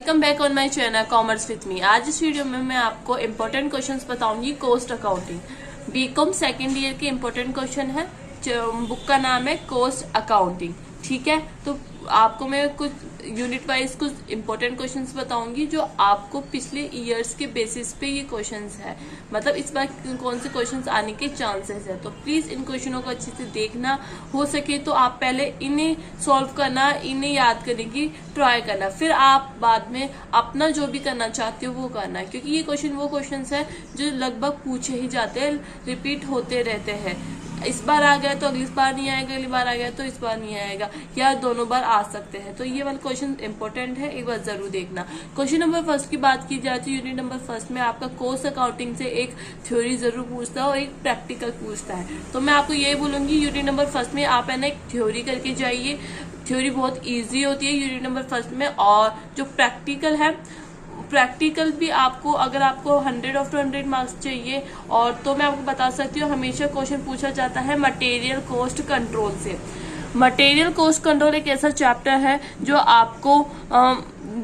Welcome back on my channel commerce with me. आज इस वीडियो में मैं आपको इम्पोर्टेंट क्वेश्चंस बताऊंगी cost accounting. BCom second year के इम्पोर्टेंट क्वेश्चन है। बुक का नाम है कॉस्ट अकाउंटिंग। ठीक है, तो आपको मैं कुछ यूनिट वाइज कुछ इम्पोर्टेंट क्वेश्चंस बताऊंगी जो आपको पिछले ईयर्स के बेसिस पे ये क्वेश्चंस है, मतलब इस बार कौन से क्वेश्चंस आने के चांसेस है। तो प्लीज इन क्वेश्चनों को अच्छे से देखना, हो सके तो आप पहले इन्हें सॉल्व करना, इन्हें याद करने की ट्राई करना, फिर आप बाद में अपना जो भी करना चाहते हो वो करना, क्योंकि ये क्वेश्चन वो क्वेश्चंस है जो लगभग पूछे ही जाते हैं, रिपीट होते रहते हैं। इस बार आ गया तो अगली बार नहीं आएगा, अगली बार आ गया तो इस बार नहीं आएगा, या दोनों बार आ सकते हैं। तो ये वाला क्वेश्चन इंपॉर्टेंट है, एक बार जरूर देखना। क्वेश्चन नंबर फर्स्ट की बात की जाए तो यूनिट नंबर फर्स्ट में आपका कॉस्ट अकाउंटिंग से एक थ्योरी जरूर पूछता है और एक प्रैक्टिकल पूछता है। तो मैं आपको यही बोलूंगी, यूनिट नंबर फर्स्ट में आप है ना एक थ्योरी करके जाइए। थ्योरी बहुत ईजी होती है यूनिट नंबर फर्स्ट में, और जो प्रैक्टिकल है, प्रैक्टिकल भी आपको, अगर आपको 100 ऑफ 100 मार्क्स चाहिए और तो मैं आपको बता सकती हूँ, हमेशा क्वेश्चन पूछा जाता है मटेरियल कॉस्ट कंट्रोल से। मटेरियल कॉस्ट कंट्रोल एक ऐसा चैप्टर है जो आपको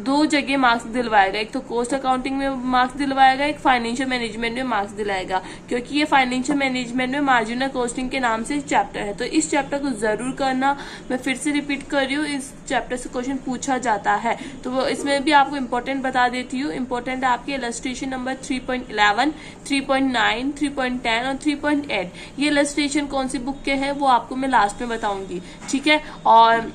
दो जगह मार्क्स दिलवाएगा। एक तो कॉस्ट अकाउंटिंग में मार्क्स दिलवाएगा, एक फाइनेंशियल मैनेजमेंट में मार्क्स दिलाएगा, क्योंकि ये फाइनेंशियल मैनेजमेंट में मार्जिनल कॉस्टिंग के नाम से चैप्टर है। तो इस चैप्टर को जरूर करना। मैं फिर से रिपीट कर रही हूँ, इस चैप्टर से क्वेश्चन पूछा जाता है। तो वो इसमें भी आपको इम्पोर्टेंट बता देती हूँ। इम्पोर्टेंट है आपकी इलस्ट्रेशन नंबर 3.11, 3.9, 3.10 और 3.8। ये इलस्ट्रेशन कौन सी बुक के है वो आपको मैं लास्ट में बताऊंगी। ठीक है, और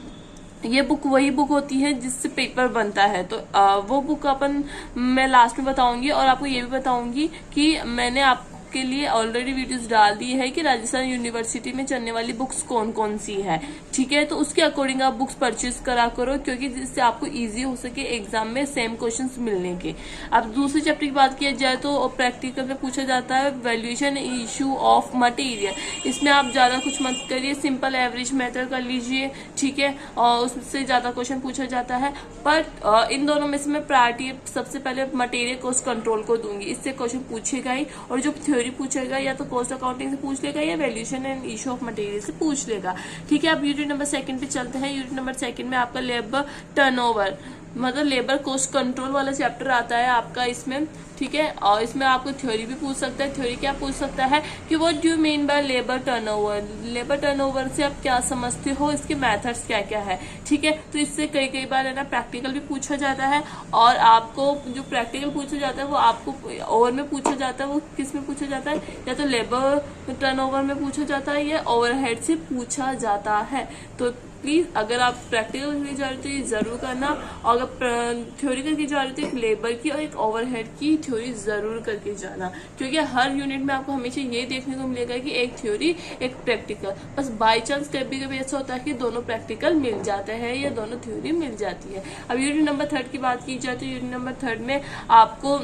ये बुक वही बुक होती है जिससे पेपर बनता है, तो वो बुक अपन मैं लास्ट में बताऊंगी। और आपको ये भी बताऊंगी कि मैंने आपके लिए ऑलरेडी वीडियोस डाल दी है कि राजस्थान यूनिवर्सिटी में चलने वाली बुक्स कौन कौन सी है। ठीक है, तो उसके अकॉर्डिंग आप बुक्स परचेज करा करो, क्योंकि जिससे आपको इजी हो सके एग्जाम में सेम क्वेश्चंस मिलने के। अब दूसरे चैप्टर की बात किया जाए तो प्रैक्टिकल में पूछा जाता है वैल्यूएशन इशू ऑफ मटेरियल। इसमें आप ज्यादा कुछ मत करिए, सिंपल एवरेज मेथड कर लीजिए। ठीक है, और उससे ज्यादा क्वेश्चन पूछा जाता है, पर इन दोनों में से मैं प्रायोरिटी सबसे पहले मटेरियल कॉस्ट कंट्रोल को दूंगी। इससे क्वेश्चन पूछेगा ही, और जो थ्योरी पूछेगा या तो कॉस्ट अकाउंटिंग से पूछ लेगा या valuation and issue of material से पूछ लेगा। ठीक है, अब यूनिट नंबर सेकंड पे चलते हैं। यूनिट नंबर सेकंड में आपका लेबर टर्नओवर, मतलब लेबर कॉस्ट कंट्रोल वाला चैप्टर आता है आपका इसमें। ठीक है, और इसमें आपको थ्योरी भी पूछ सकता है। थ्योरी क्या पूछ सकता है कि what do you mean by labour turnover. Labour turnover से आप क्या समझते हो, इसके मेथड्स क्या क्या है। ठीक है, तो इससे कई बार है ना प्रैक्टिकल भी पूछा जाता है, और आपको जो प्रैक्टिकल पूछा जाता है वो आपको ओवर में पूछा जाता है। वो किस में पूछा जाता है, या तो लेबर टर्नओवर में पूछा जाता है या ओवरहेड से पूछा जाता है। तो प्लीज अगर आप प्रैक्टिकल करके जा रहे हो तो ये जरूर करना, और अगर थ्योरी करके जा रहे हो तो एक लेबर की और एक ओवरहेड की थ्योरी जरूर करके जाना, क्योंकि हर यूनिट में आपको हमेशा ये देखने को मिलेगा कि एक थ्योरी एक प्रैक्टिकल। बस बाय चांस कभी कभी ऐसा होता है कि दोनों प्रैक्टिकल मिल जाते हैं या दोनों थ्योरी मिल जाती है। अब यूनिट नंबर 3 की बात की जाए तो यूनिट नंबर 3 में आपको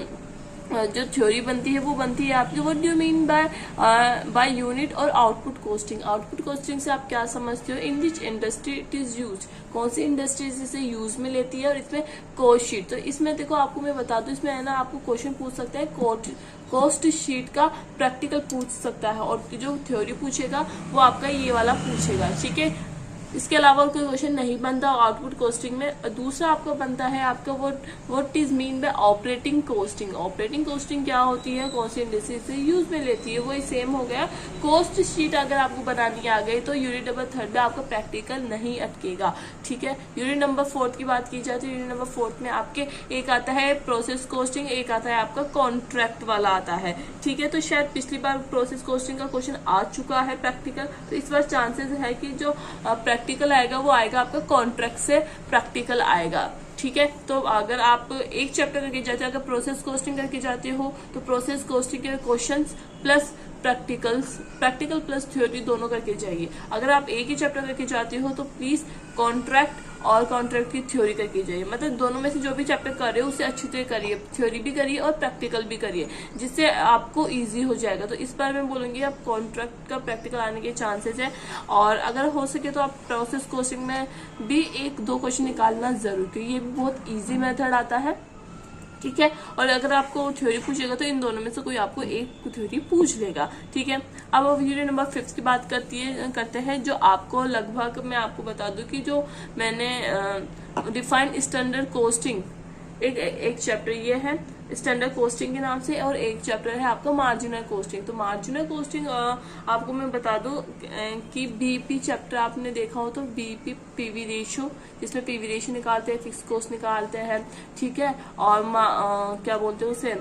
जो थ्योरी बनती है वो बनती है आपकी what do you mean by unit और आउटपुट कॉस्टिंग। आउटपुट कॉस्टिंग से आप क्या समझते हो, in which industry it is use, कौन सी इंडस्ट्री इसे यूज में लेती है। और इसमें कॉस्ट शीट, तो इसमें देखो आपको मैं बता दूं, इसमें है ना आपको क्वेश्चन पूछ सकता है कॉस्ट शीट का प्रैक्टिकल पूछ सकता है, और जो थ्योरी पूछेगा वो आपका ये वाला पूछेगा। ठीक है, इसके अलावा कोई क्वेश्चन नहीं बनता आउटपुट कॉस्टिंग में। दूसरा आपका बनता है आपका what is mean by operating costing. Operating costing क्या होती है, कौन सी इंडस्ट्री से यूज में लेती है, वही सेम हो गया। कॉस्ट शीट अगर आपको बनानी आ गई तो यूनिट नंबर 3 में आपका प्रैक्टिकल नहीं अटकेगा। ठीक है, यूनिट नंबर 4 की बात की जाए तो यूनिट नंबर 4 में आपके एक आता है प्रोसेस कॉस्टिंग, एक आता है आपका कॉन्ट्रैक्ट वाला आता है। ठीक है, तो शायद पिछली बार प्रोसेस कॉस्टिंग का क्वेश्चन आ चुका है प्रैक्टिकल, तो इस बार चांसेस है कि जो प्रैक्टिकल आएगा वो आएगा आपका कॉन्ट्रैक्ट से प्रैक्टिकल आएगा। ठीक है, तो अगर आप एक चैप्टर करके जाते हैं, अगर प्रोसेस कॉस्टिंग करके जाते हो तो प्रोसेस कॉस्टिंग के questions plus practical plus theory दोनों करके जाइए। अगर आप एक ही चैप्टर करके जाते हो तो प्लीज कॉन्ट्रैक्ट और कॉन्ट्रैक्ट की थ्योरी करके जाइए, मतलब दोनों में से जो भी चैप्टर कर रहे हो उसे अच्छी तरह करिए, थ्योरी भी करिए और प्रैक्टिकल भी करिए, जिससे आपको इजी हो जाएगा। तो इस बार मैं बोलूंगी आप कॉन्ट्रैक्ट का प्रैक्टिकल आने के चांसेस है, और अगर हो सके तो आप प्रोसेस कोचिंग में भी 1-2 क्वेश्चन निकालना जरूर, क्योंकि ये भी बहुत ईजी मेथड आता है। ठीक है, और अगर आपको थ्योरी पूछेगा तो इन दोनों में से कोई आपको एक थ्योरी पूछ लेगा। ठीक है, अब यूनिट नंबर 5 की बात करते हैं, जो आपको लगभग मैं आपको बता दूं कि जो मैंने डिफाइंड स्टैंडर्ड कॉस्टिंग एक चैप्टर ये है स्टैंडर्ड कॉस्टिंग के नाम से, और एक चैप्टर है आपका मार्जिनल कॉस्टिंग। तो मार्जिनल कॉस्टिंग आपको मैं बता दूं कि बीपी चैप्टर आपने देखा हो तो बीपी पीवी रेशियो, जिसमें पीवी रेशियो निकालते हैं, फिक्स कॉस्ट निकालते हैं, ठीक है, और क्या बोलते हैं उसे,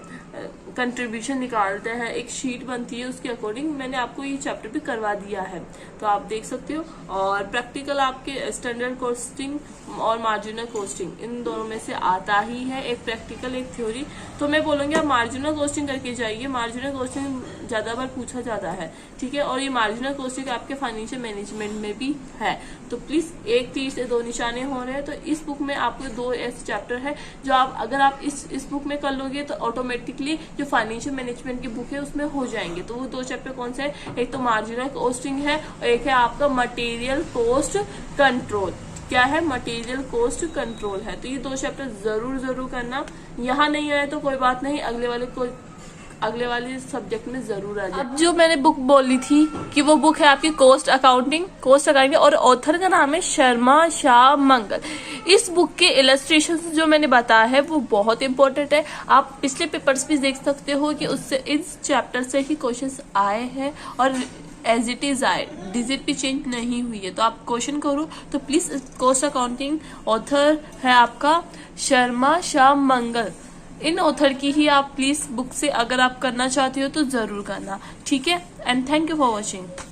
कंट्रीब्यूशन निकालते हैं, एक शीट बनती है, उसके अकॉर्डिंग मैंने आपको ये चैप्टर भी करवा दिया है, तो आप देख सकते हो। और प्रैक्टिकल आपके स्टैंडर्ड कॉस्टिंग और मार्जिनल कॉस्टिंग इन दोनों में से आता ही है, एक प्रैक्टिकल एक थ्योरी। तो मैं बोलूंगी आप मार्जिनल कॉस्टिंग करके जाइए, मार्जिनल कॉस्टिंग ज्यादा बार पूछा जाता है, ठीक है, और ये मार्जिनल कॉस्टिंग आपके फाइनेंशियल मैनेजमेंट में भी है। तो प्लीज एक तीर से दो निशाने हो रहे हैं। तो इस बुक में आपको 2 ऐसे चैप्टर है जो आप अगर आप इस बुक में कर लोगे तो ऑटोमेटिकली जो फाइनेंशियल मैनेजमेंट की बुक है उसमें हो जाएंगे। तो वो 2 चैप्टर कौन से है, एक तो मार्जिनल कॉस्टिंग है और एक है आपका मटेरियल कॉस्ट कंट्रोल। क्या है, मटेरियल कॉस्ट कंट्रोल है। तो ये 2 चैप्टर जरूर करना। यहाँ नहीं आए तो कोई बात नहीं, अगले वाले सब्जेक्ट में जरूर आ जाए। अब जो मैंने बुक बोली थी कि वो बुक है आपकी कोस्ट अकाउंटिंग, और ऑथर का नाम है शर्मा शाह मंगल। इस बुक के इलस्ट्रेशन जो मैंने बताया है वो बहुत इंपॉर्टेंट है। आप पिछले पेपर्स भी देख सकते हो कि उससे इस चैप्टर से ही क्वेश्चंस आए हैं और एज इट इज आए, डिजिट भी चेंज नहीं हुई है। तो आप क्वेश्चन करो तो प्लीज कोस्ट अकाउंटिंग ऑथर है आपका शर्मा शाह मंगल। इन ऑथर की ही आप प्लीज बुक से अगर आप करना चाहते हो तो जरूर करना, ठीक है। And thank you for watching.